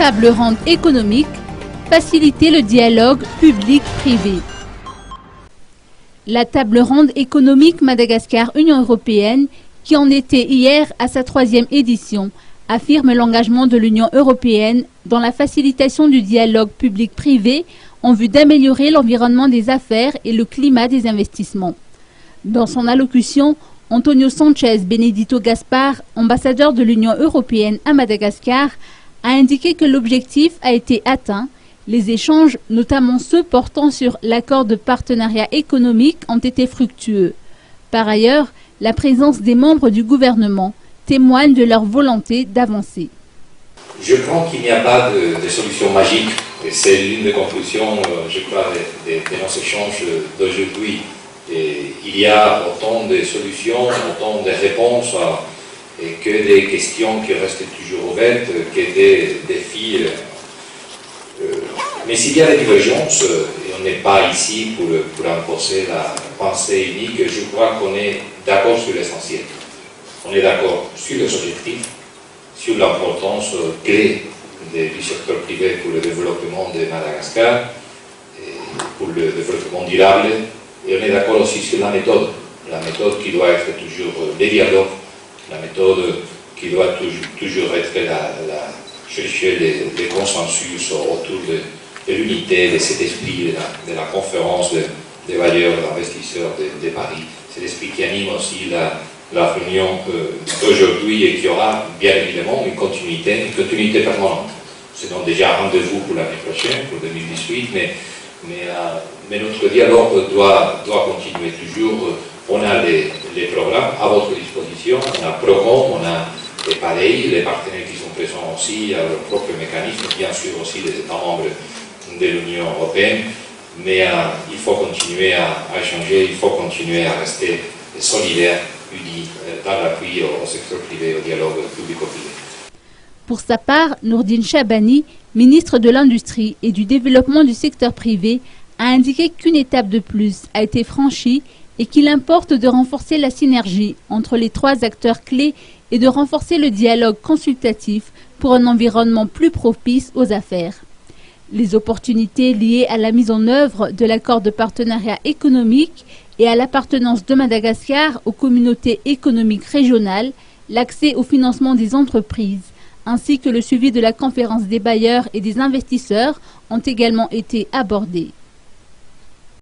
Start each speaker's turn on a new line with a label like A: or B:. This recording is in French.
A: table ronde économique, faciliter le dialogue public-privé. La table ronde économique Madagascar-Union européenne, qui en était hier à sa 3e édition, affirme l'engagement de l'Union européenne dans la facilitation du dialogue public-privé en vue d'améliorer l'environnement des affaires et le climat des investissements. Dans son allocution, Antonio Sanchez Benedito Gaspar, ambassadeur de l'Union européenne à Madagascar, a indiqué que l'objectif a été atteint. Les échanges, notamment ceux portant sur l'accord de partenariat économique, ont été fructueux. Par ailleurs, la présence des membres du gouvernement témoigne de leur volonté d'avancer.
B: Je crois qu'il n'y a pas de solution magique, et c'est l'une des conclusions, je crois, de nos échanges d'aujourd'hui. Il y a autant de solutions, autant de réponses, et que des questions qui restent toujours ouvertes, que des défis. Mais s'il y a des divergences, et on n'est pas ici pour imposer la pensée unique, je crois qu'on est d'accord sur l'essentiel. On est d'accord sur les objectifs, sur l'importance clé du secteur privé pour le développement de Madagascar, et pour le développement durable, et on est d'accord aussi sur la méthode qui doit être toujours le dialogue, la méthode qui doit toujours être chercher des consensus autour de l'unité, de cet esprit de la conférence des valeurs, des investisseurs de Paris. C'est l'esprit qui anime aussi la réunion d'aujourd'hui et qui aura bien évidemment une continuité permanente. C'est donc déjà un rendez-vous pour l'année prochaine, pour 2018, mais notre dialogue doit continuer toujours. On a les programmes à votre disposition, on a Procom, on a les pareils, les partenaires qui sont présents aussi, à leur propre mécanisme, bien sûr aussi les États membres de l'Union européenne, mais il faut continuer à échanger, il faut continuer à rester solidaire, unis dans l'appui au secteur privé, au dialogue public-privé.
A: Pour sa part, Nourdine Chabani, ministre de l'Industrie et du Développement du secteur privé, a indiqué qu'une étape de plus a été franchie et qu'il importe de renforcer la synergie entre les 3 acteurs clés et de renforcer le dialogue consultatif pour un environnement plus propice aux affaires. Les opportunités liées à la mise en œuvre de l'accord de partenariat économique et à l'appartenance de Madagascar aux communautés économiques régionales, l'accès au financement des entreprises, ainsi que le suivi de la conférence des bailleurs et des investisseurs ont également été abordés.